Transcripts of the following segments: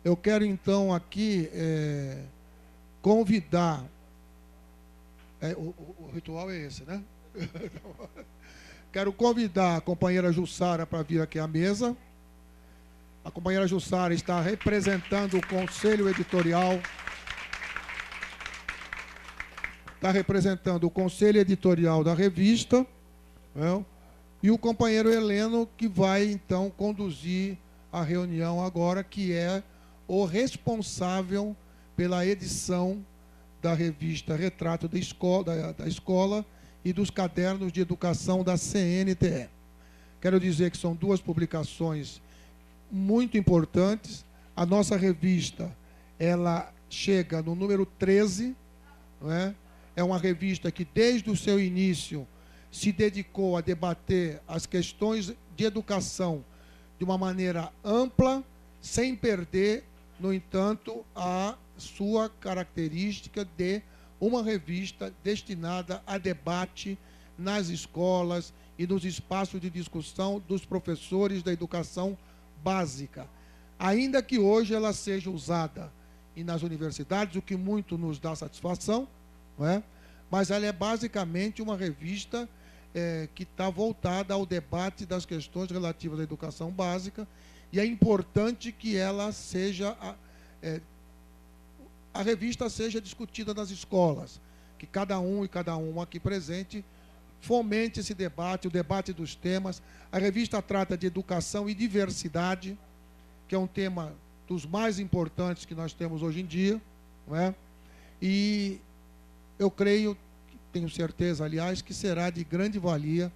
Eu quero então aqui convidar. O ritual é esse, né? Quero convidar a companheira Jussara para vir aqui à mesa. A companheira Jussara está representando o Conselho Editorial. Está representando o Conselho Editorial da revista, né? E o companheiro Heleno, que vai, então, conduzir a reunião agora, que é o responsável pela edição da revista Retrato da Escola e dos cadernos de educação da CNTE. Quero dizer que são duas publicações muito importantes. A nossa revista, ela chega no número 13, não é? É uma revista que, desde o seu início, se dedicou a debater as questões de educação de uma maneira ampla, sem perder, no entanto, a sua característica de uma revista destinada a debate nas escolas e nos espaços de discussão dos professores da educação básica. Ainda que hoje ela seja usada nas universidades, o que muito nos dá satisfação, não é? Mas ela é basicamente uma revista que está voltada ao debate das questões relativas à educação básica, e é importante que ela seja, a revista seja discutida nas escolas, que cada um e cada uma aqui presente fomente esse debate, o debate dos temas. A revista trata de educação e diversidade, que é um tema dos mais importantes que nós temos hoje em dia, não é? E eu creio, tenho certeza, aliás, que será de grande valia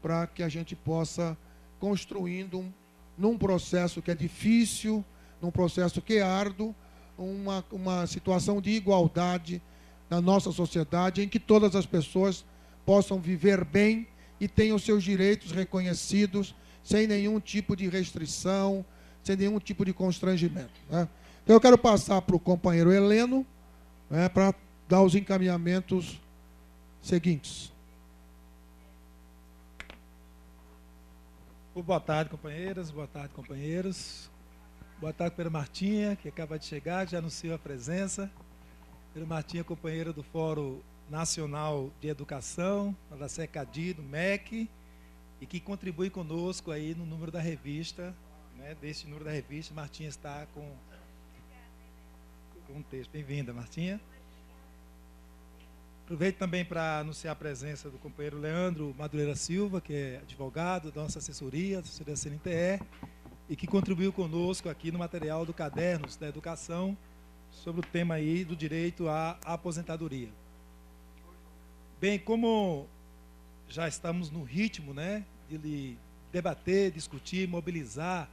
para que a gente possa construindo num processo que é difícil, num processo que é árduo, uma situação de igualdade na nossa sociedade, em que todas as pessoas possam viver bem e tenham seus direitos reconhecidos, sem nenhum tipo de restrição, sem nenhum tipo de constrangimento, né? Então eu quero passar para o companheiro Heleno, né, para dar os encaminhamentos seguintes. Boa tarde, companheiras, boa tarde, companheiros. Boa tarde, companheira Martinha, que acaba de chegar, já anunciou a presença. Companheira Martinha, companheira do Fórum Nacional de Educação, da SECADI, do MEC, e que contribui conosco aí no número da revista, né? Deste número da revista, Martinha está com um texto. Bem-vinda, Martinha. Aproveito também para anunciar a presença do companheiro Leandro Madureira Silva, que é advogado da nossa assessoria CNTE, e que contribuiu conosco aqui no material do Cadernos da Educação, sobre o tema aí do direito à aposentadoria. Bem, como já estamos no ritmo, né, de debater, discutir, mobilizar,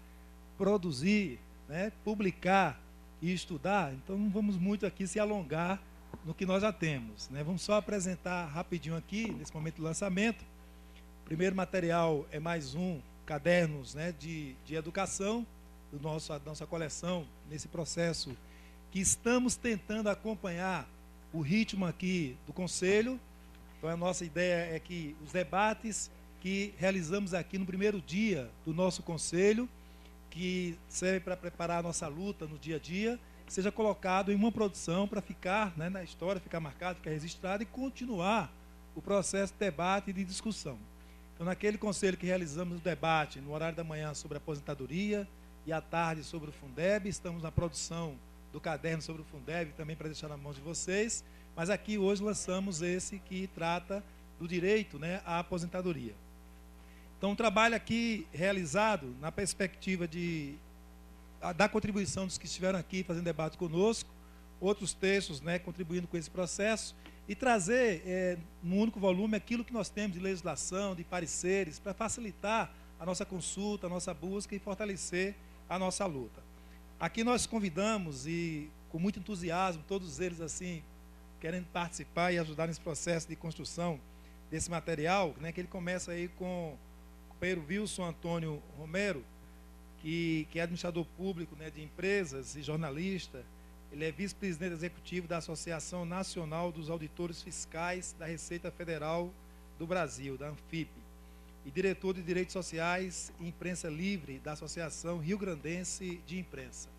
produzir, né, publicar e estudar, então não vamos muito aqui se alongar no que nós já temos, né? Vamos só apresentar rapidinho aqui, nesse momento do lançamento. O primeiro material é mais um cadernos, né, de educação, da nossa coleção, nesse processo que estamos tentando acompanhar o ritmo aqui do Conselho. Então a nossa ideia é que os debates que realizamos aqui no primeiro dia do nosso Conselho, que serve para preparar a nossa luta no dia a dia, seja colocado em uma produção para ficar, né, na história, ficar marcado, ficar registrado e continuar o processo de debate e de discussão. Então, naquele conselho que realizamos o debate no horário da manhã sobre a aposentadoria e à tarde sobre o Fundeb, estamos na produção do caderno sobre o Fundeb também para deixar na mão de vocês, mas aqui hoje lançamos esse que trata do direito, né, à aposentadoria. Então, um trabalho aqui realizado na perspectiva da contribuição dos que estiveram aqui fazendo debate conosco, outros textos, né, contribuindo com esse processo, e trazer num único volume aquilo que nós temos de legislação, de pareceres, para facilitar a nossa consulta, a nossa busca e fortalecer a nossa luta. Aqui nós convidamos, e com muito entusiasmo, todos eles assim, querendo participar e ajudar nesse processo de construção desse material, né, que ele começa aí com o companheiro Wilson Antônio Romero, que é administrador público, né, de empresas e jornalista. Ele é vice-presidente executivo da Associação Nacional dos Auditores Fiscais da Receita Federal do Brasil, da ANFIP, e diretor de Direitos Sociais e Imprensa Livre da Associação Rio Grandense de Imprensa.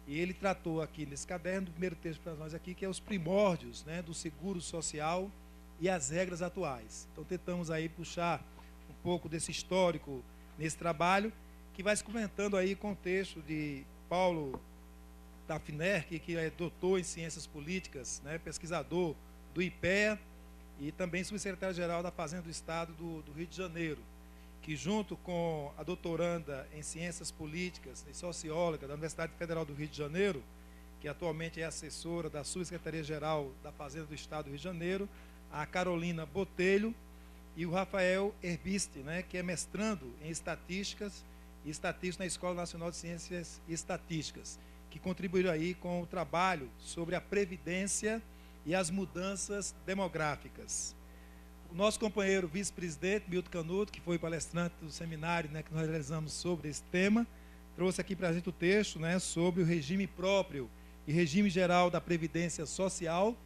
E ele tratou aqui nesse caderno, do primeiro texto para nós aqui, que é os primórdios, né, do seguro social e as regras atuais. Então tentamos aí puxar um pouco desse histórico nesse trabalho, que vai se comentando aí com o texto de Paulo Tafner, que é doutor em ciências políticas, né, pesquisador do IPEA e também subsecretário-geral da Fazenda do Estado do Rio de Janeiro, que junto com a doutoranda em ciências políticas e socióloga da Universidade Federal do Rio de Janeiro, que atualmente é assessora da Subsecretaria-Geral da Fazenda do Estado do Rio de Janeiro, a Carolina Botelho, e o Rafael Herbiste, né, que é mestrando em estatísticas e estatística na Escola Nacional de Ciências e Estatísticas, que contribuíram aí com o trabalho sobre a previdência e as mudanças demográficas. O nosso companheiro vice-presidente, Milton Canuto, que foi palestrante do seminário, né, que nós realizamos sobre esse tema, trouxe aqui para a gente o texto, né, sobre o regime próprio e regime geral da Previdência Social,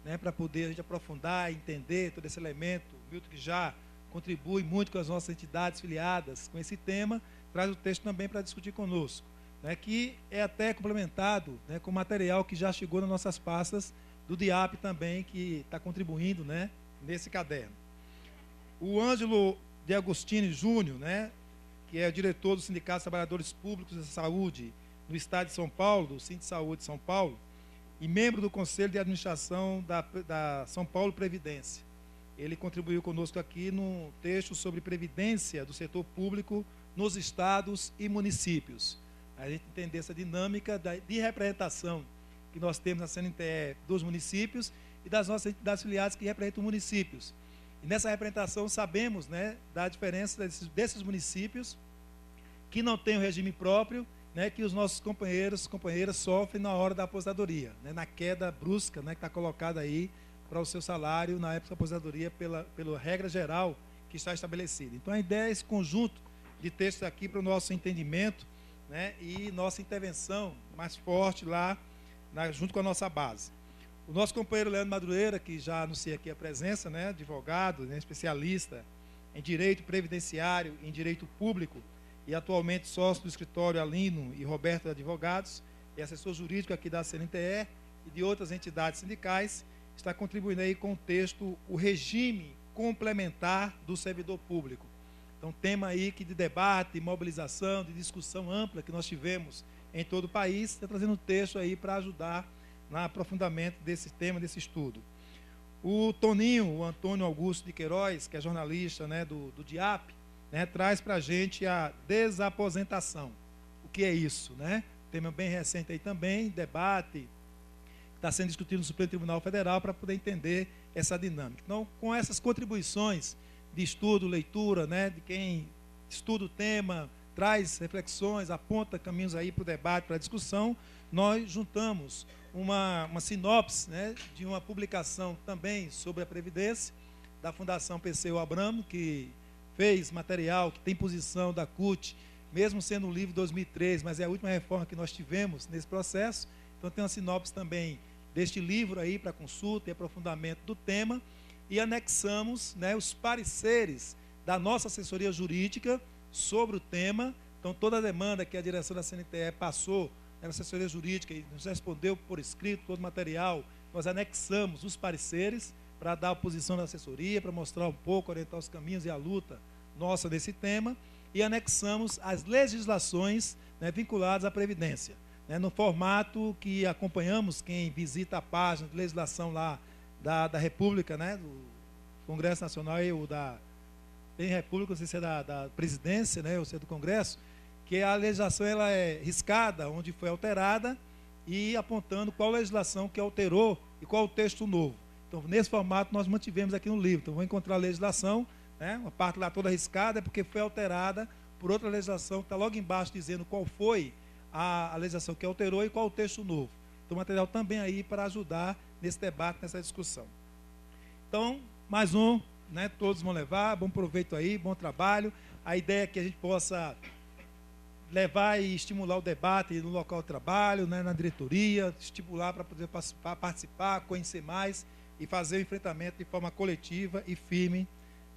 né, para poder a gente aprofundar e entender todo esse elemento. O Milton, que já contribui muito com as nossas entidades filiadas com esse tema, traz o texto também para discutir conosco, né, que é até complementado, né, com material que já chegou nas nossas pastas do DIAP também, que está contribuindo, né, nesse caderno. O Ângelo de Agostini Júnior, né, que é o diretor do Sindicato dos Trabalhadores Públicos da Saúde no Estado de São Paulo, do Sindsaúde de São Paulo, e membro do Conselho de Administração da São Paulo Previdência. Ele contribuiu conosco aqui no texto sobre previdência do setor público nos estados e municípios. A gente entender essa dinâmica de representação que nós temos na CNTE dos municípios e das nossas entidades filiadas que representam municípios. E nessa representação sabemos, né, da diferença desses municípios que não têm um regime próprio, né, que os nossos companheiros e companheiras sofrem na hora da aposentadoria, né, na queda brusca, né, que está colocada aí para o seu salário na época da aposentadoria pela regra geral que está estabelecida. Então a ideia é esse conjunto de textos aqui para o nosso entendimento, né, e nossa intervenção mais forte lá, junto com a nossa base. O nosso companheiro Leandro Madureira, que já anuncia aqui a presença, né, advogado, né, especialista em direito previdenciário, em direito público, e atualmente sócio do escritório Alino e Roberto Advogados, e assessor jurídico aqui da CNTE e de outras entidades sindicais, está contribuindo aí com o texto O Regime Complementar do Servidor Público. Então, tema aí que de debate, mobilização, de discussão ampla que nós tivemos em todo o país, está trazendo um texto aí para ajudar no aprofundamento desse tema, desse estudo. O Toninho, o Antônio Augusto de Queiroz, que é jornalista, né, do DIAP, né, traz para a gente a desaposentação. O que é isso, né? Tema bem recente aí também, debate, está sendo discutido no Supremo Tribunal Federal para poder entender essa dinâmica. Então, com essas contribuições de estudo, leitura, né, de quem estuda o tema, traz reflexões, aponta caminhos aí para o debate, para a discussão, nós juntamos uma sinopse, né, de uma publicação também sobre a Previdência, da Fundação PCO Abramo, que fez material, que tem posição da CUT, mesmo sendo um livro de 2003, mas é a última reforma que nós tivemos nesse processo. Então tem uma sinopse também deste livro aí para consulta e aprofundamento do tema, e anexamos, né, os pareceres da nossa assessoria jurídica sobre o tema. Então toda a demanda que a direção da CNTE passou na assessoria jurídica e nos respondeu por escrito todo o material, nós anexamos os pareceres para dar a posição da assessoria, para mostrar um pouco, orientar os caminhos e a luta nossa desse tema, e anexamos as legislações, né, vinculadas à Previdência, né, no formato que acompanhamos. Quem visita a página de legislação lá da República, né, do Congresso Nacional e o da República, não sei se é da Presidência, né, ou se é do Congresso, que a legislação ela é riscada, onde foi alterada, e apontando qual legislação que alterou e qual o texto novo. Então, nesse formato, nós mantivemos aqui no livro. Então, vou encontrar a legislação, né, uma parte lá toda riscada, é porque foi alterada por outra legislação, que está logo embaixo dizendo qual foi a legislação que alterou e qual o texto novo. Então, o material também aí para ajudar nesse debate, nessa discussão. Então, mais um, né, todos vão levar, bom proveito aí, bom trabalho. A ideia é que a gente possa levar e estimular o debate no local de trabalho, né, na diretoria, estimular para poder participar, conhecer mais e fazer o enfrentamento de forma coletiva e firme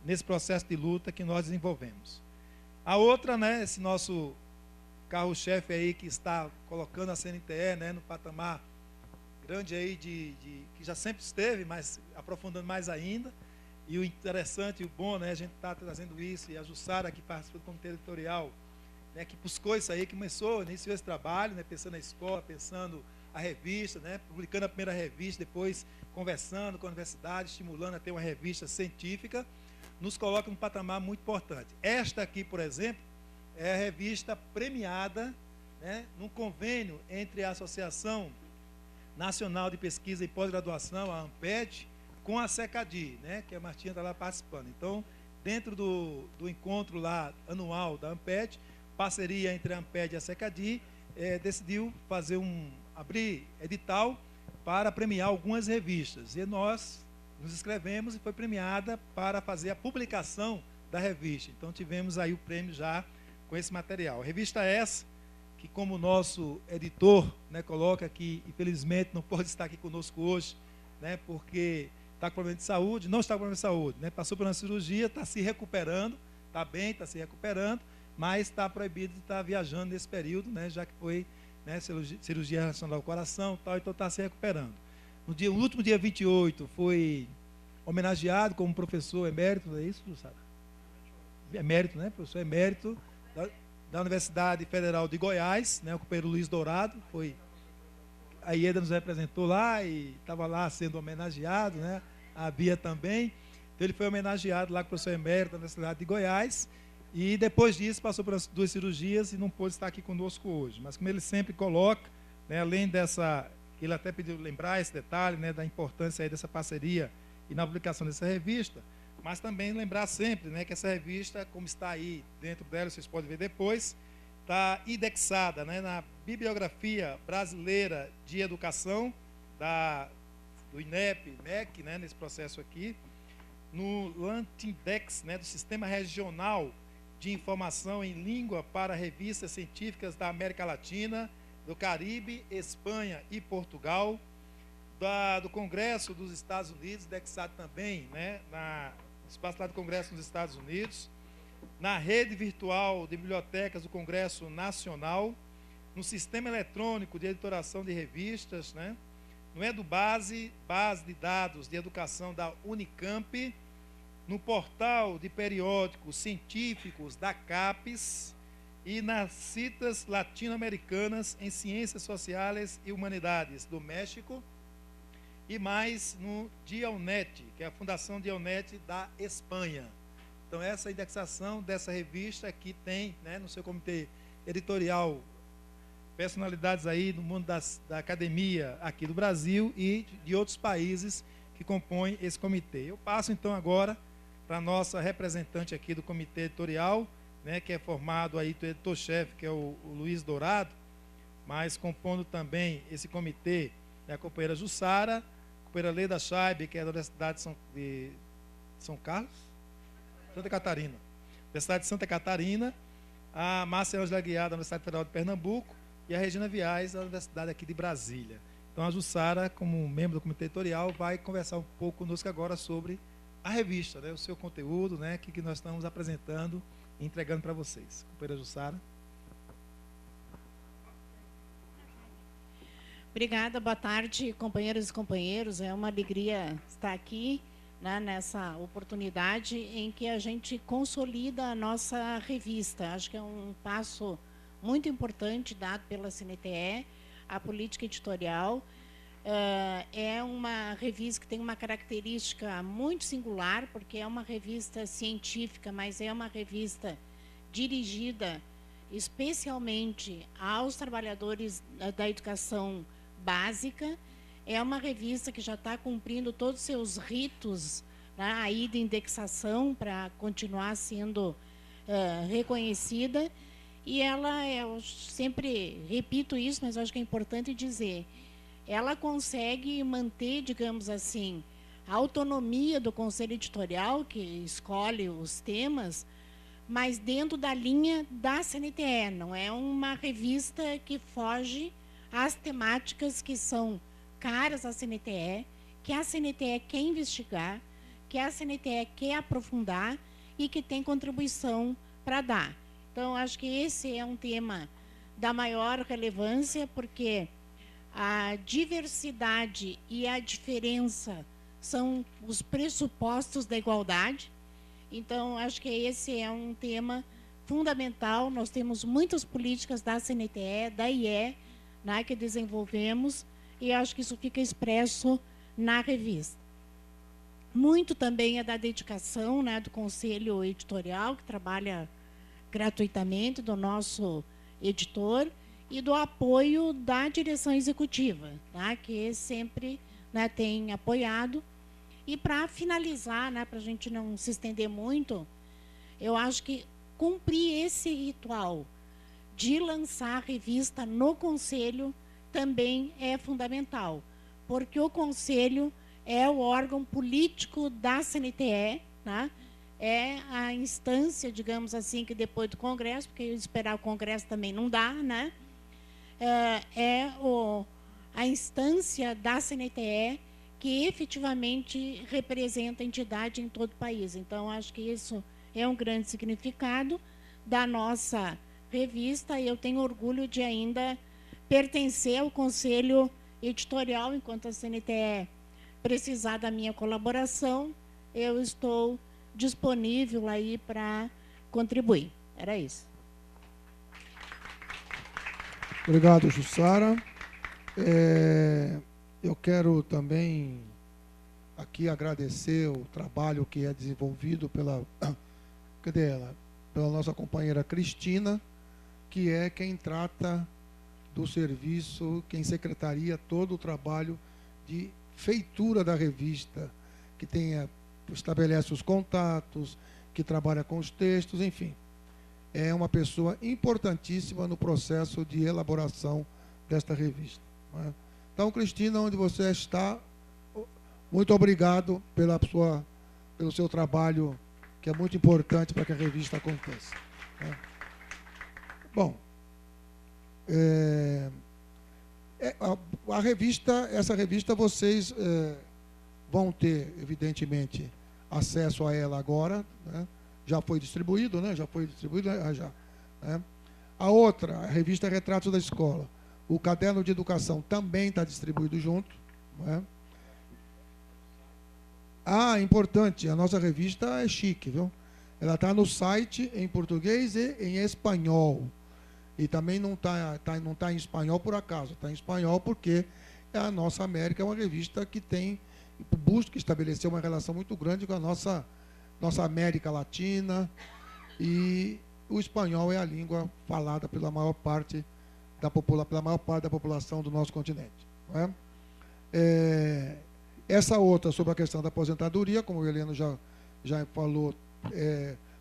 nesse processo de luta que nós desenvolvemos. A outra, né, esse nosso carro-chefe aí que está colocando a CNTE, né, no patamar grande aí que já sempre esteve, mas aprofundando mais ainda. E o interessante e o bom, né, a gente está trazendo isso, e a Jussara, que participa do comitê editorial, né, que buscou isso aí, que iniciou esse trabalho, né, pensando na escola, pensando a revista, né, publicando a primeira revista, depois conversando com a universidade, estimulando a ter uma revista científica, nos coloca em um patamar muito importante. Esta aqui, por exemplo, é a revista premiada, né, num convênio entre a Associação Nacional de Pesquisa e Pós-Graduação, a ANPED, com a SECADI, né, que a Martinha está lá participando. Então, dentro do encontro lá anual da ANPED, parceria entre a ANPED e a SECADI, decidiu abrir edital para premiar algumas revistas. E nós nos inscrevemos e foi premiada para fazer a publicação da revista. Então, tivemos aí o prêmio já com esse material. A revista essa, que como o nosso editor, né, coloca aqui, infelizmente não pode estar aqui conosco hoje, né, porque está com problema de saúde, não está com problema de saúde, né, passou por uma cirurgia, está se recuperando, está bem, está se recuperando, mas está proibido de estar viajando nesse período, né, já que foi, né, cirurgia relacionada ao coração, tal, então está se recuperando. No último dia 28, foi homenageado como professor emérito, é isso, Sara? Emérito, né, professor emérito da Universidade Federal de Goiás, né, o companheiro Luiz Dourado, a IEDA nos representou lá e estava lá sendo homenageado, né, a Bia também. Então ele foi homenageado lá com o professor emérito da Universidade de Goiás, e depois disso passou por 2 cirurgias e não pôde estar aqui conosco hoje. Mas como ele sempre coloca, né, além dessa, ele até pediu lembrar esse detalhe, né, da importância aí dessa parceria e na publicação dessa revista, mas também lembrar sempre, né, que essa revista, como está aí dentro dela, vocês podem ver depois, está indexada, né, na Bibliografia Brasileira de Educação, do INEP, MEC, né, nesse processo aqui, no Lantindex, né, do Sistema Regional de Informação em Língua para Revistas Científicas da América Latina, do Caribe, Espanha e Portugal, do Congresso dos Estados Unidos, indexado também, né, no espaço lá do Congresso dos Estados Unidos, na rede virtual de bibliotecas do Congresso Nacional, no Sistema Eletrônico de Editoração de Revistas, né, no EduBase, Base de Dados de Educação da Unicamp, no Portal de Periódicos Científicos da CAPES e nas citas latino-americanas em Ciências Sociais e Humanidades do México, e mais no Dialnet, que é a Fundação Dialnet da Espanha. Então, essa indexação dessa revista aqui tem, né, no seu comitê editorial, personalidades aí no mundo da academia aqui do Brasil e de outros países que compõem esse comitê. Eu passo, então, agora para a nossa representante aqui do comitê editorial, né, que é formado aí do editor-chefe, que é o Luiz Dourado, mas compondo também esse comitê, é a companheira Jussara, a companheira Leda Scheibe, que é da Universidade de São Carlos? Santa Catarina. Universidade de Santa Catarina, a Márcia Ângela Guiar, da Universidade Federal de Pernambuco, e a Regina Viais, da Universidade aqui de Brasília. Então, a Jussara, como membro do comitê editorial, vai conversar um pouco conosco agora sobre a revista, né, o seu conteúdo, né, que nós estamos apresentando e entregando para vocês. Companheira Jussara. Obrigada, boa tarde, companheiras e companheiros. É uma alegria estar aqui, né, nessa oportunidade em que a gente consolida a nossa revista. Acho que é um passo muito importante dado pela CNTE, a política editorial. É uma revista que tem uma característica muito singular, porque é uma revista científica, mas é uma revista dirigida especialmente aos trabalhadores da educação básica. É uma revista que já está cumprindo todos os seus ritos, né, aí de indexação para continuar sendo reconhecida. E ela, eu sempre repito isso, mas eu acho que é importante dizer, ela consegue manter, digamos assim, a autonomia do conselho editorial, que escolhe os temas, mas dentro da linha da CNTE. Não é uma revista que foge às temáticas que são caras à CNTE, que a CNTE quer investigar, que a CNTE quer aprofundar e que tem contribuição para dar. Então, acho que esse é um tema da maior relevância, porque a diversidade e a diferença são os pressupostos da igualdade. Então, acho que esse é um tema fundamental. Nós temos muitas políticas da CNTE, da IE, né, que desenvolvemos, e acho que isso fica expresso na revista. Muito também é da dedicação, né, do Conselho Editorial, que trabalha gratuitamente, do nosso editor, e do apoio da direção executiva, tá, que sempre, né, tem apoiado. E para finalizar, né, para a gente não se estender muito, eu acho que cumprir esse ritual de lançar a revista no Conselho também é fundamental, porque o Conselho é o órgão político da CNTE, né? É a instância, digamos assim, que depois do Congresso, porque esperar o Congresso também não dá, né? A instância da CNTE que efetivamente representa a entidade em todo o país. Então, acho que isso é um grande significado da nossa revista, e eu tenho orgulho de ainda pertencer ao Conselho Editorial. Enquanto a CNTE precisar da minha colaboração, eu estou disponível aí para contribuir. Era isso. Obrigado, Jussara. Eu quero também aqui agradecer o trabalho que é desenvolvido pela nossa companheira Cristina, que é quem trata do serviço, quem secretaria todo o trabalho de feitura da revista, que estabelece os contatos, que trabalha com os textos, enfim. É uma pessoa importantíssima no processo de elaboração desta revista, não é? Então, Cristina, onde você está, muito obrigado pelo seu trabalho, que é muito importante para que a revista aconteça, né? Bom, essa revista vocês vão ter, evidentemente, acesso a ela agora, né? Já foi distribuído, né? Né? A outra, a revista Retratos da Escola, o caderno de educação também está distribuído junto, né? Importante, a nossa revista é chique, viu? Ela está no site em português e em espanhol. E também não tá em espanhol por acaso, está em espanhol porque a Nossa América é uma revista que busca estabelecer uma relação muito grande com a nossa América Latina, e o espanhol é a língua falada pela maior parte da população do nosso continente, não é? Essa outra, sobre a questão da aposentadoria, como o Heleno já falou,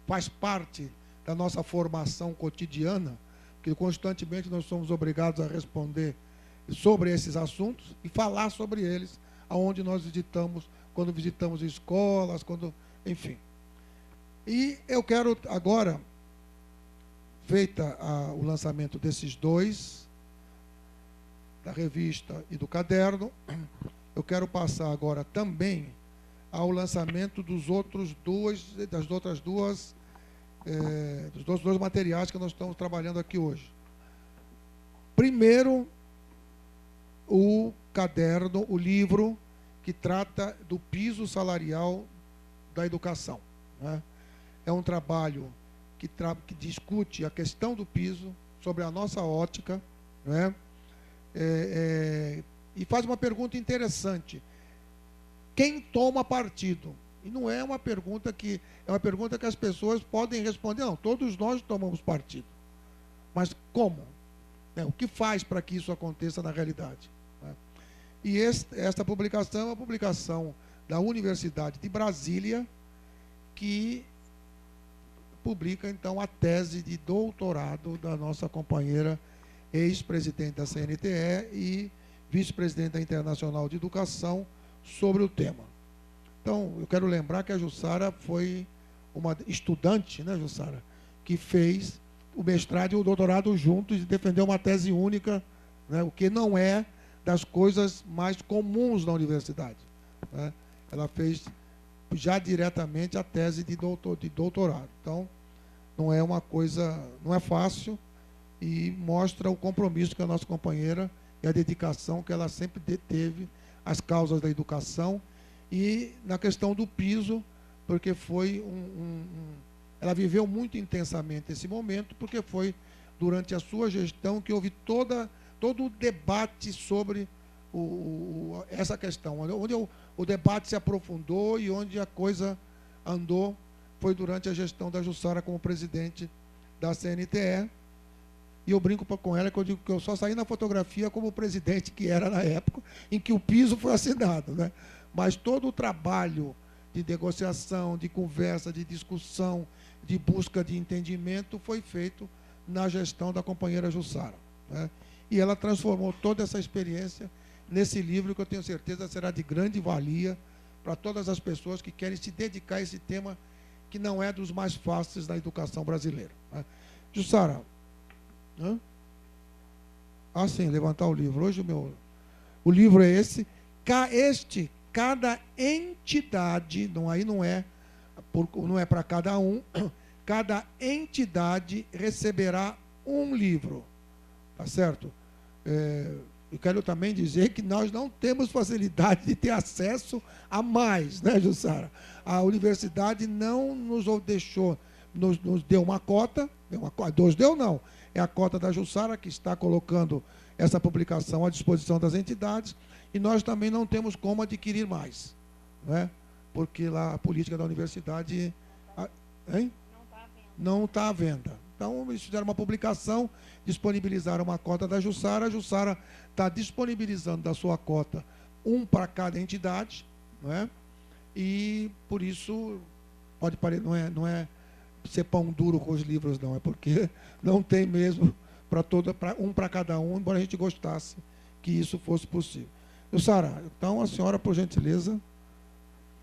faz parte da nossa formação cotidiana, que constantemente nós somos obrigados a responder sobre esses assuntos e falar sobre eles aonde nós visitamos, quando visitamos escolas, enfim. E eu quero agora, feita o lançamento desses dois, da revista e do caderno, eu quero passar agora também ao lançamento dos outros dois materiais que nós estamos trabalhando aqui hoje. Primeiro, o caderno, o livro que trata do piso salarial da educação, né? É um trabalho que discute a questão do piso sobre a nossa ótica, né? E faz uma pergunta interessante: quem toma partido? E não é uma pergunta que as pessoas podem responder, não, todos nós tomamos partido. Mas como? O que faz para que isso aconteça na realidade? E esta publicação é uma publicação da Universidade de Brasília, que publica, então, a tese de doutorado da nossa companheira, ex-presidente da CNTE e vice-presidente Internacional de Educação, sobre o tema. Então, eu quero lembrar que a Jussara foi uma estudante, né, Jussara, que fez o mestrado e o doutorado juntos e defendeu uma tese única, né, o que não é das coisas mais comuns na universidade, né? Ela fez já diretamente a tese de doutorado. Então, não é uma coisa, não é fácil, e mostra o compromisso que a nossa companheira e a dedicação que ela sempre teve às causas da educação e na questão do piso, porque foi ela viveu muito intensamente esse momento, porque foi durante a sua gestão que houve todo o debate sobre essa questão, onde o debate se aprofundou e onde a coisa andou foi durante a gestão da Jussara como presidente da CNTE. E eu brinco com ela que eu digo que eu só saí na fotografia como presidente que era na época em que o piso foi assinado, né? Mas todo o trabalho de negociação, de conversa, de discussão, de busca de entendimento foi feito na gestão da companheira Jussara, né? E ela transformou toda essa experiência nesse livro que eu tenho certeza será de grande valia para todas as pessoas que querem se dedicar a esse tema que não é dos mais fáceis da educação brasileira, né? Jussara, sim, levantar o livro. Hoje o livro é esse. Cada entidade, não é para cada um, cada entidade receberá um livro, tá certo? Eu quero também dizer que nós não temos facilidade de ter acesso a mais, né, Jussara? A universidade não nos deixou, nos deu uma cota, não, é a cota da Jussara que está colocando essa publicação à disposição das entidades, e nós também não temos como adquirir mais, né? Porque lá a política da universidade não está à venda. Então, eles fizeram uma publicação, disponibilizaram uma cota da Jussara, a Jussara está disponibilizando da sua cota um para cada entidade, não é? E, por isso, pode parecer, não é ser pão duro com os livros, não, é porque não tem mesmo um para cada um, embora a gente gostasse que isso fosse possível. Jussara, então, a senhora, por gentileza,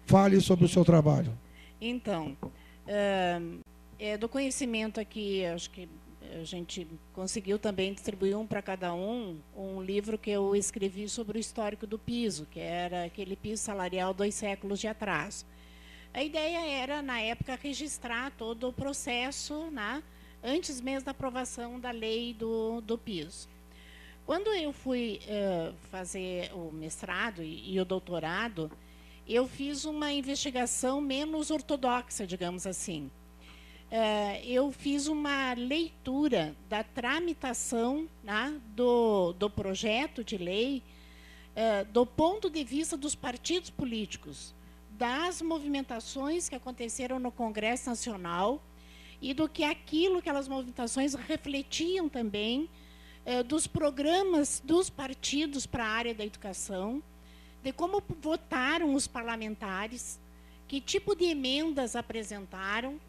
fale sobre o seu trabalho. Então, do conhecimento aqui, acho que a gente conseguiu também distribuir um para cada um livro que eu escrevi sobre o histórico do piso, que era aquele piso salarial 2 séculos de atraso. A ideia era, na época, registrar todo o processo, né, antes mesmo da aprovação da lei do piso. Quando eu fui fazer o mestrado e o doutorado, eu fiz uma investigação menos ortodoxa, digamos assim. Eu fiz uma leitura da tramitação, né, do projeto de lei do ponto de vista dos partidos políticos, das movimentações que aconteceram no Congresso Nacional e do que aquelas movimentações refletiam também dos programas dos partidos para a área da educação, de como votaram os parlamentares, que tipo de emendas apresentaram,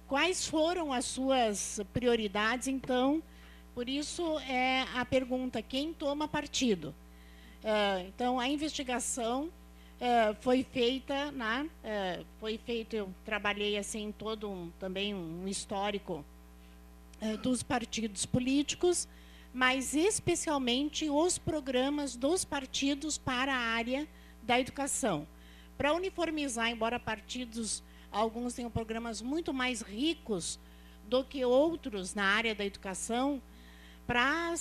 quais foram as suas prioridades. Então, por isso é a pergunta, quem toma partido? Então, a investigação foi feita, né? Eu trabalhei assim também um histórico dos partidos políticos, mas especialmente os programas dos partidos para a área da educação, para uniformizar, embora partidos, alguns tenham programas muito mais ricos do que outros na área da educação, para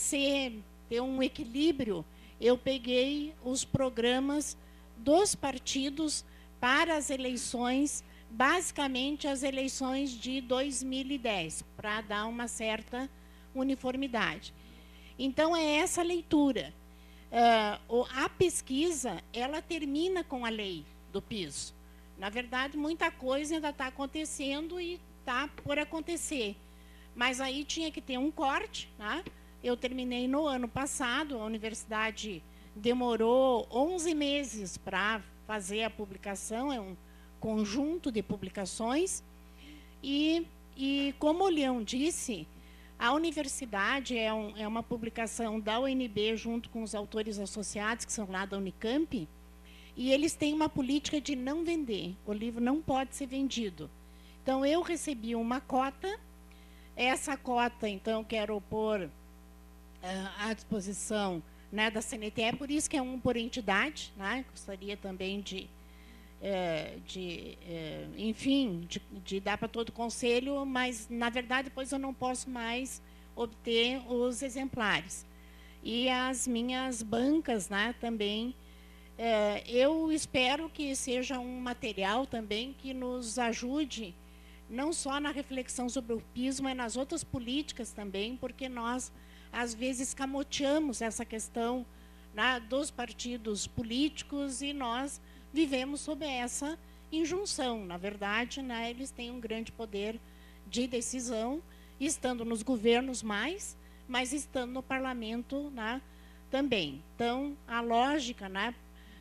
ter um equilíbrio, eu peguei os programas dos partidos para as eleições, basicamente as eleições de 2010, para dar uma certa uniformidade. Então, é essa leitura. A pesquisa, ela termina com a lei do piso. Na verdade, muita coisa ainda está acontecendo e está por acontecer. Mas aí tinha que ter um corte, né? Eu terminei no ano passado, a universidade demorou 11 meses para fazer a publicação, é um conjunto de publicações. E como o Leão disse, a universidade é uma publicação da UNB junto com os autores associados, que são lá da Unicamp, e eles têm uma política de não vender. O livro não pode ser vendido. Então, eu recebi uma cota. Essa cota, então, quero pôr à disposição, né, da CNTE, por isso que é um por entidade, né? Gostaria também enfim, de dar para todo o conselho, mas, na verdade, depois eu não posso mais obter os exemplares. E as minhas bancas, né, também, eu espero que seja um material também que nos ajude, não só na reflexão sobre o PIS, mas nas outras políticas também, porque nós, às vezes, camoteamos essa questão, né, dos partidos políticos e nós vivemos sob essa injunção. Na verdade, né, eles têm um grande poder de decisão, estando nos governos mais, mas estando no parlamento, né, também. Então, a lógica, né,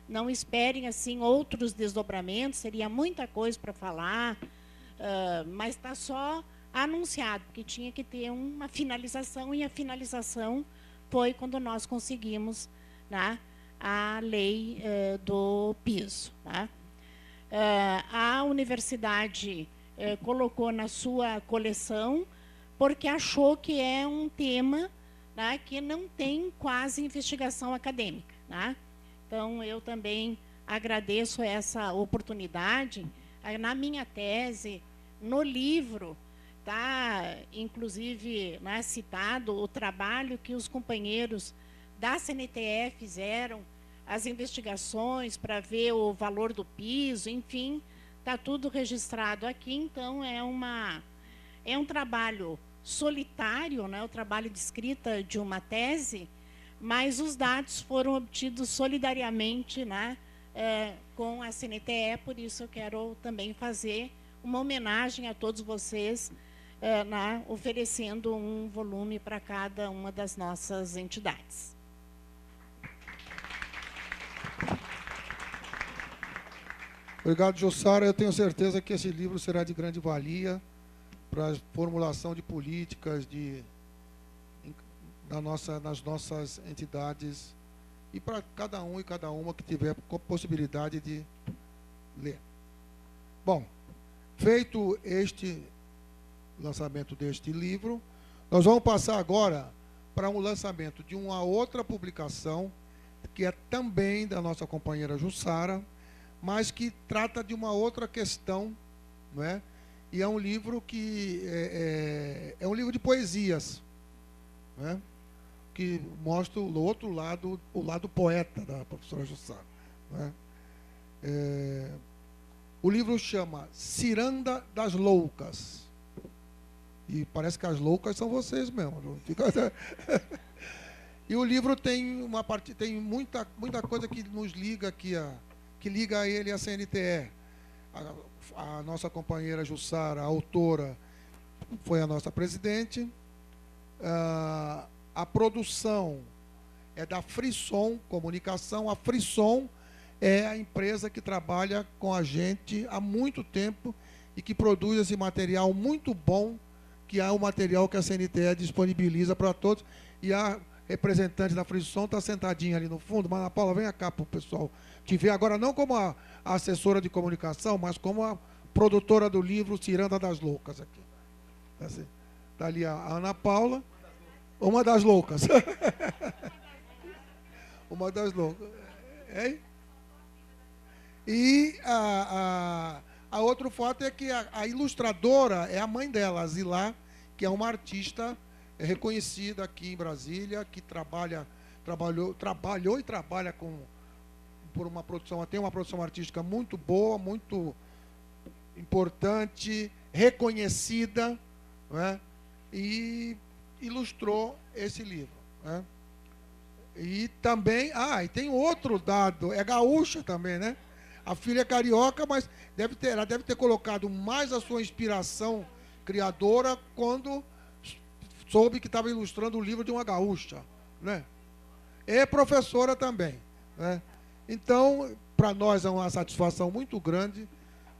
não esperem assim outros desdobramentos, seria muita coisa para falar, mas está só anunciado, porque tinha que ter uma finalização, e a finalização foi quando nós conseguimos, né, a lei do piso. Né? A universidade colocou na sua coleção, porque achou que é um tema, né, que não tem quase investigação acadêmica. Né? Então, eu também agradeço essa oportunidade. Na minha tese, no livro, está, inclusive, né, citado o trabalho que os companheiros da CNTE fizeram, as investigações para ver o valor do piso, enfim, está tudo registrado aqui. Então, é um trabalho solitário, né, o trabalho de escrita de uma tese, mas os dados foram obtidos solidariamente, né, com a CNTE, por isso eu quero também fazer uma homenagem a todos vocês, oferecendo um volume para cada uma das nossas entidades. Obrigado, Jussara. Eu tenho certeza que esse livro será de grande valia para a formulação de políticas nas nossas entidades e para cada um e cada uma que tiver possibilidade de ler. Bom, feito este lançamento deste livro, nós vamos passar agora para um lançamento de uma outra publicação, que é também da nossa companheira Jussara, mas que trata de uma outra questão, não é? E é um livro que é um livro de poesias, não é? Que mostra o outro lado, o lado poeta da professora Jussara. Não é? O livro chama Ciranda das Loucas. E parece que as loucas são vocês mesmo. Não fica... E o livro tem muita coisa que nos liga aqui, que liga a ele à CNTE. A nossa companheira Jussara, a autora, foi a nossa presidente. A produção é da Frisson Comunicação. A Frisson é a empresa que trabalha com a gente há muito tempo e que produz esse material muito bom, que é o material que a CNTE disponibiliza para todos. E a representante da Frisson está sentadinha ali no fundo. Mas, Ana Paula, vem cá para o pessoal te ver agora, não como a assessora de comunicação, mas como a produtora do livro Ciranda das Loucas. Aqui. Está ali a Ana Paula, uma das loucas. Uma das loucas. É? E a outro fato é que a ilustradora é a mãe dela, a Zilá, que é uma artista reconhecida aqui em Brasília, que trabalhou e trabalha por uma produção, tem uma produção artística muito boa, muito importante, reconhecida, não é? E ilustrou esse livro. Né? E também, e tem outro dado, é gaúcha também, né? A filha é carioca, mas ela deve ter colocado mais a sua inspiração criadora quando soube que estava ilustrando o livro de uma gaúcha, né? É professora também, né? Então, para nós é uma satisfação muito grande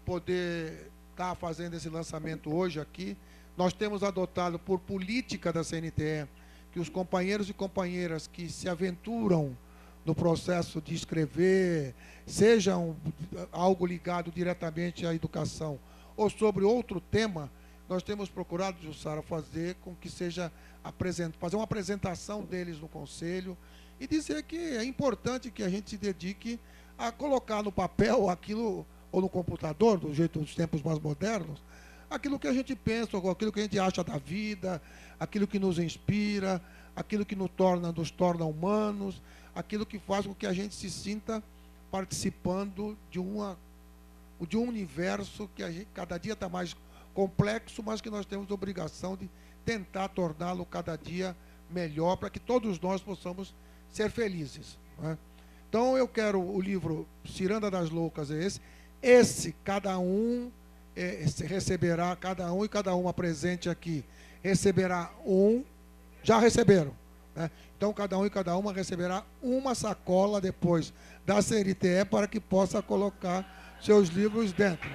poder estar fazendo esse lançamento hoje aqui. Nós temos adotado por política da CNTE que os companheiros e companheiras que se aventuram no processo de escrever, sejam algo ligado diretamente à educação ou sobre outro tema, nós temos procurado, Jussara, fazer com que seja fazer uma apresentação deles no Conselho e dizer que é importante que a gente se dedique a colocar no papel aquilo, ou no computador, do jeito dos tempos mais modernos, aquilo que a gente pensa, aquilo que a gente acha da vida, aquilo que nos inspira, aquilo que nos torna humanos, aquilo que faz com que a gente se sinta participando de um universo que cada dia está mais complexo, mas que nós temos a obrigação de tentar torná-lo cada dia melhor para que todos nós possamos ser felizes. Né? Então eu quero o livro Ciranda das Loucas, cada um receberá, cada um e cada uma presente aqui receberá já receberam, né? Então cada um e cada uma receberá uma sacola depois da CNTE para que possa colocar seus livros dentro.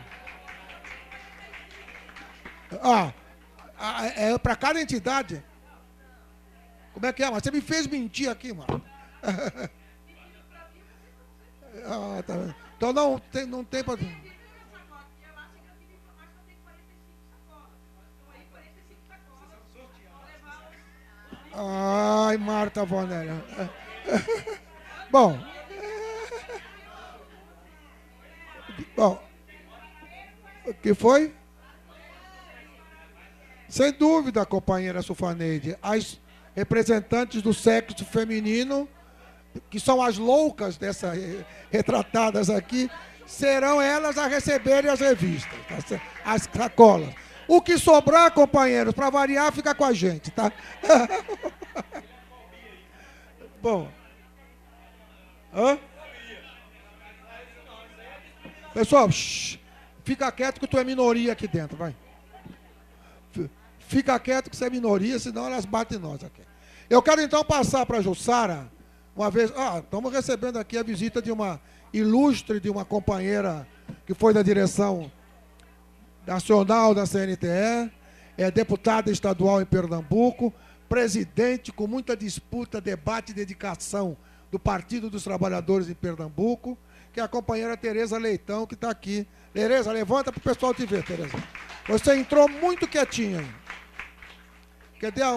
É para cada entidade? Como é que é? Mas você me fez mentir aqui, mano. Tá. Então não tem para... Ai, Marta Vonella. Bom, o que foi? Sem dúvida, companheira Sulfaneide, as representantes do sexo feminino, que são as loucas retratadas aqui, serão elas a receberem as revistas, tá? As sacolas. O que sobrar, companheiros, para variar, fica com a gente, tá? Bom. Pessoal, fica quieto que tu é minoria aqui dentro, vai. Fica quieto que você é minoria, senão elas batem em nós aqui. Eu quero então passar para a Jussara, uma vez... estamos recebendo aqui a visita de uma ilustre, de uma companheira que foi da direção nacional da CNTE, é deputada estadual em Pernambuco, presidente com muita disputa, debate e dedicação do Partido dos Trabalhadores em Pernambuco, que é a companheira Tereza Leitão, que está aqui. Tereza, levanta para o pessoal te ver, Tereza. Você entrou muito quietinha. Cadê a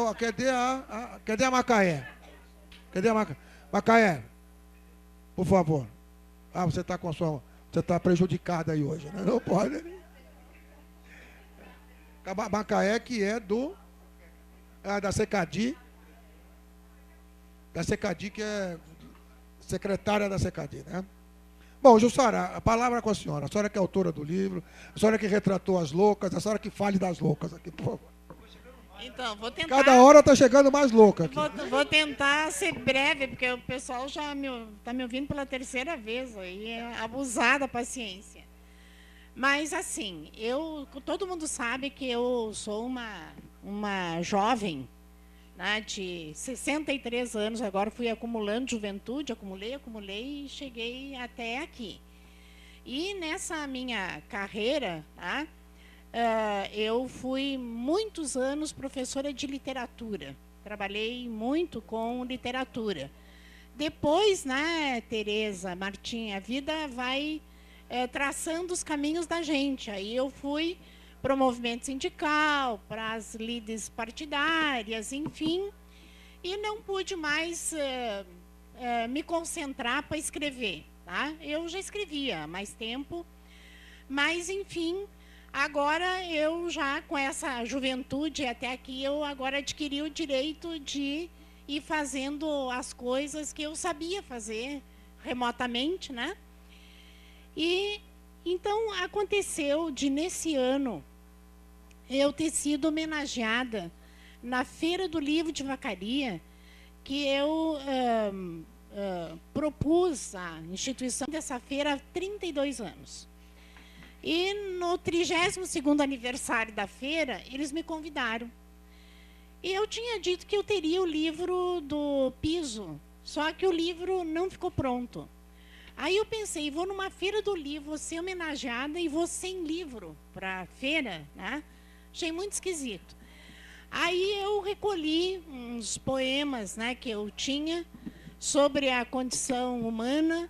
Macaé? Cadê a Macaé? Macaé, por favor. Você está você está prejudicada aí hoje, né? Não pode. A Macaé, que é da Secadi. Da Secadi, que é secretária da Secadi, né? Bom, Jussara, a palavra é com a senhora que é autora do livro, a senhora que retratou as loucas, a senhora que fale das loucas aqui, por favor. Então, vou tentar... Cada hora está chegando mais louca aqui. Vou tentar ser breve, porque o pessoal já está me ouvindo pela terceira vez, aí é abusar da paciência. Mas, assim, todo mundo sabe que eu sou uma jovem, né, de 63 anos, agora fui acumulando juventude, acumulei e cheguei até aqui. E nessa minha carreira, tá, eu fui muitos anos professora de literatura, trabalhei muito com literatura. Depois, né, Tereza, Martim, a vida vai traçando os caminhos da gente. Aí eu fui para o movimento sindical, para as lides partidárias, enfim, e não pude mais me concentrar para escrever. Tá? Eu já escrevia há mais tempo, mas, enfim, agora eu já, com essa juventude até aqui, eu agora adquiri o direito de ir fazendo as coisas que eu sabia fazer remotamente, né? E então aconteceu de, nesse ano, eu ter sido homenageada na Feira do Livro de Vacaria, que eu propus a instituição dessa feira há 32 anos. E no 32º aniversário da feira, eles me convidaram. E eu tinha dito que eu teria o livro do piso, só que o livro não ficou pronto. Aí eu pensei, vou numa feira do livro, vou ser homenageada e vou sem livro para a feira, né? Achei muito esquisito. Aí eu recolhi uns poemas, né, que eu tinha sobre a condição humana,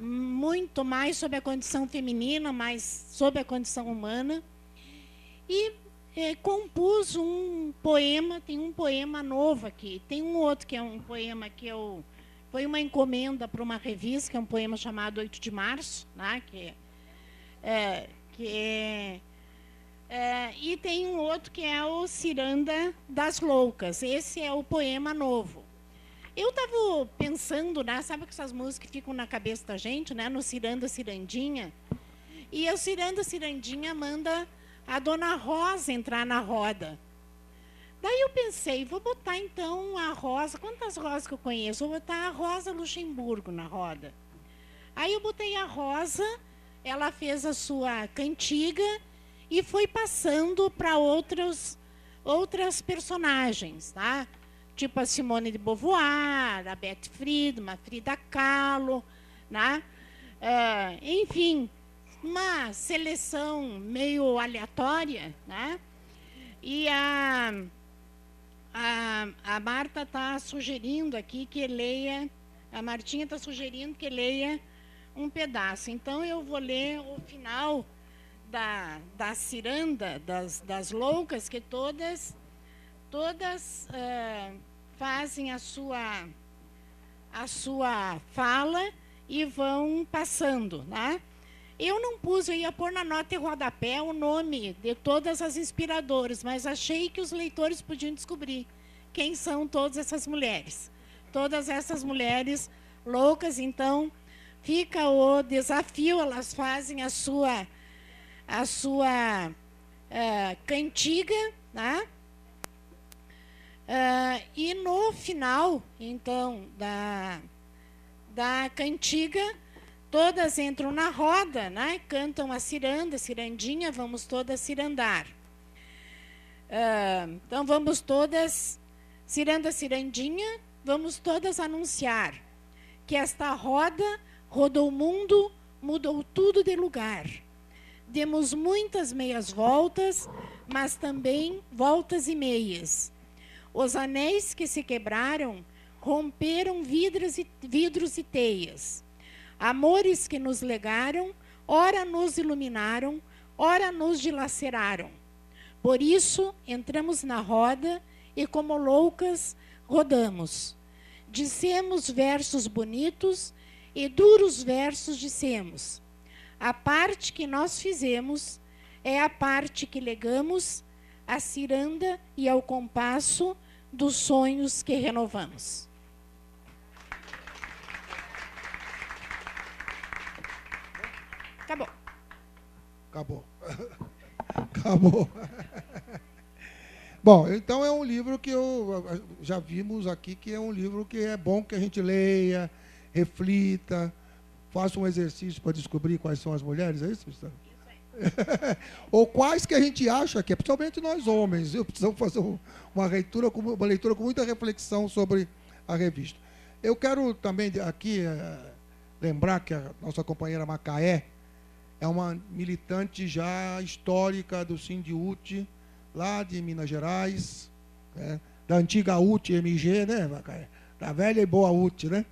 muito mais sobre a condição feminina, mas sobre a condição humana, e compus um poema. Tem um poema novo aqui, tem um outro que é um poema que foi uma encomenda para uma revista, que é um poema chamado 8 de Março, né, que é E tem um outro que é o Ciranda das Loucas. Esse é o poema novo. Eu estava pensando, né, sabe que essas músicas que ficam na cabeça da gente, né, no Ciranda Cirandinha? E o Ciranda Cirandinha manda a Dona Rosa entrar na roda. Daí eu pensei, vou botar então a Rosa, quantas Rosas que eu conheço? Vou botar a Rosa Luxemburgo na roda. Aí eu botei a Rosa, ela fez a sua cantiga e foi passando para outras personagens, tá? Tipo a Simone de Beauvoir, a Beth Friedman, a Frida Kahlo, né? Enfim, uma seleção meio aleatória, né? E a Marta está sugerindo aqui que leia, a Martinha está sugerindo que leia um pedaço. Então, eu vou ler o final da Ciranda, das Loucas, que todas fazem a sua fala e vão passando, né? Eu não pus, eu ia pôr na nota e rodapé o nome de todas as inspiradoras, mas achei que os leitores podiam descobrir quem são todas essas mulheres. Todas essas mulheres loucas, então, fica o desafio, elas fazem a sua cantiga, né? E no final, então, da cantiga, todas entram na roda, né? Cantam a ciranda, cirandinha, vamos todas cirandar. Então, vamos todas, ciranda, cirandinha, vamos todas anunciar que esta roda rodou o mundo, mudou tudo de lugar. Demos muitas meias voltas, mas também voltas e meias. Os anéis que se quebraram romperam vidros e teias. Amores que nos legaram, ora nos iluminaram, ora nos dilaceraram. Por isso, entramos na roda e, como loucas, rodamos. Dissemos versos bonitos e duros versos dissemos. A parte que nós fizemos é a parte que legamos à ciranda e ao compasso dos sonhos que renovamos. Acabou. Acabou. Acabou. Bom, então é um livro que já vimos aqui que é um livro que é bom que a gente leia, reflita, faça um exercício para descobrir quais são as mulheres, é isso, Gustavo? Ou quais que a gente acha que é, principalmente nós homens, precisamos fazer uma leitura com muita reflexão sobre a revista. Eu quero também aqui lembrar que a nossa companheira Macaé é uma militante já histórica do Sindiúti, lá de Minas Gerais, né? Da antiga UT-MG, né, Macaé? Da velha e boa UT, né?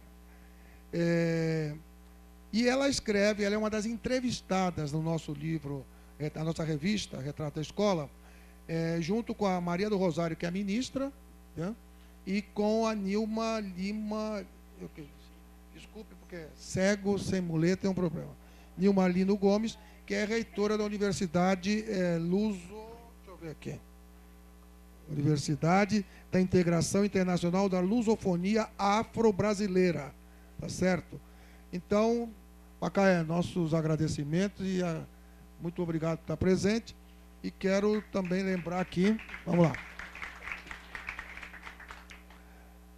E ela escreve, ela é uma das entrevistadas no nosso livro, na nossa revista, Retrato da Escola, junto com a Maria do Rosário, que é a ministra, né? E com a Nilma Lima, desculpe, porque cego sem muleta é um problema. Nilma Lino Gomes, que é reitora da Universidade Deixa eu ver aqui. Universidade da Integração Internacional da Lusofonia Afro-Brasileira. Tá certo? Então, Macaé, nossos agradecimentos e muito obrigado por estar presente. E quero também lembrar aqui, vamos lá.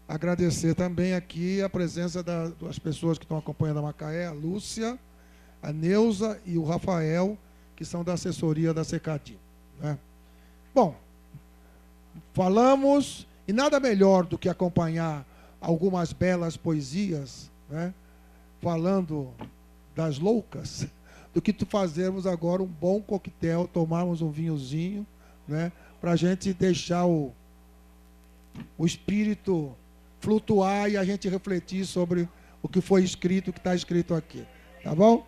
Agradecer também aqui a presença das pessoas que estão acompanhando a Macaé, a Lúcia, a Neuza e o Rafael, que são da assessoria da Secadi, né? Bom, falamos, e nada melhor do que acompanhar algumas belas poesias, né, falando das loucas, do que fazermos agora um bom coquetel, tomarmos um vinhozinho, né, para a gente deixar o espírito flutuar e a gente refletir sobre o que foi escrito, o que está escrito aqui. Tá bom?